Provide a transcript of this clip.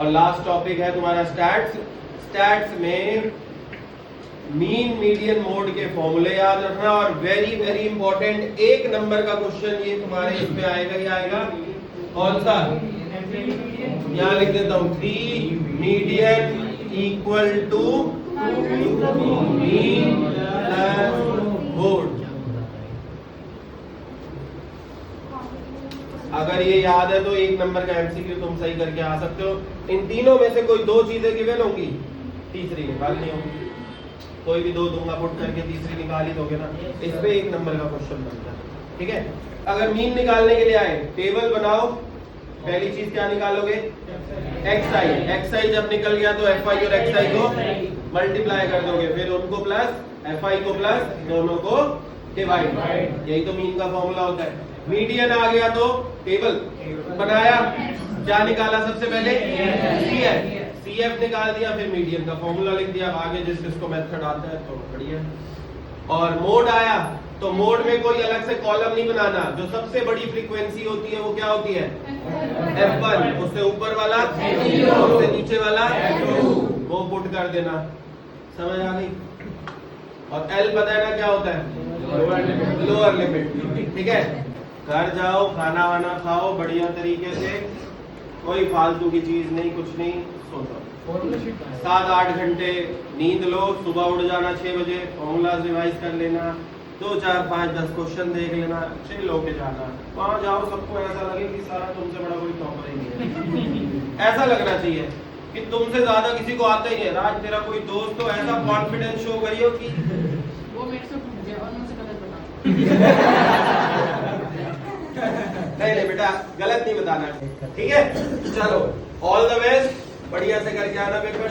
और last topic है तुम्हारा स्टैट्स। स्टैट्स में मीन मीडियन मोड के फॉर्मूले याद रखना और वेरी वेरी इंपॉर्टेंट एक नंबर का क्वेश्चन ये तुम्हारे इसमें आएगा ही आएगा। कौन सा? यहाँ लिख देता हूँ 3 median equal to mean plus mode. अगर ये याद है तो एक नंबर का एमसीक्यू तुम सही करके आ सकते हो। इन तीनों में से कोई दो चीजें गिवन होंगी, तीसरी निकालनी होगी। कोई भी दो दूंगा पुट करके तीसरी निकाल ही दोगे ना। इस पे एक नंबर का क्वेश्चन बनता है। ठीक है, अगर मीन निकालने के लिए आए टेबल बनाओ। पहली चीज क्या निकालोगे? एक्सआई। एक्सआई जब निकल गया तो एफआई और एक्सआई को मल्टीप्लाई कर दोगे, फिर उनको प्लस एफआई को प्लस दोनों को डिवाइड। यही तो मीन का फॉर्मूला होता है। मीडियन आ गया तो टेबल बनाया, क्या निकाला सबसे पहले? सीएफ। सीएफ निकाल दिया, फिर मीडियन का फॉर्मूला लिख दिया। आगे जिस जिसको मेथड आता है तो बढ़िया। और मोड आया तो मोड में कोई अलग से कॉलम नहीं बनाना। जो सबसे बड़ी फ्रीक्वेंसी होती है वो क्या होती है? F1। उससे ऊपर वाला उससे नीचे वाला वो पुट कर देना। समझ आ गई? और L पता है ना क्या होता है? Lower limit. ठीक है, घर जाओ, खाना वाना खाओ बढ़िया तरीके से, कोई फालतू की चीज नहीं, कुछ नहीं, सो जाओ। 7-8 घंटे नींद लो, सुबह उठ जाना 6 बजे, फॉर्मूला रिवाइज कर लेना, 2 4 5 10 क्वेश्चन देख लेना, चिल होके जाना। वहां जाओ सबको ऐसा लगे कि सारा तुमसे बड़ा कोई टॉपर ही नहीं है। ऐसा लगना चाहिए कि तुमसे ज्यादा किसी को आता ही है। राज तेरा कोई दोस्त हो, ऐसा कॉन्फिडेंस शो करियो कि वो मेरे से पूछ गया और मुझसे गलत बता। नहीं बेटा, गलत नहीं बताना। ठीक है, चलो ऑल द बेस्ट, बढ़िया से करके आना पेपर।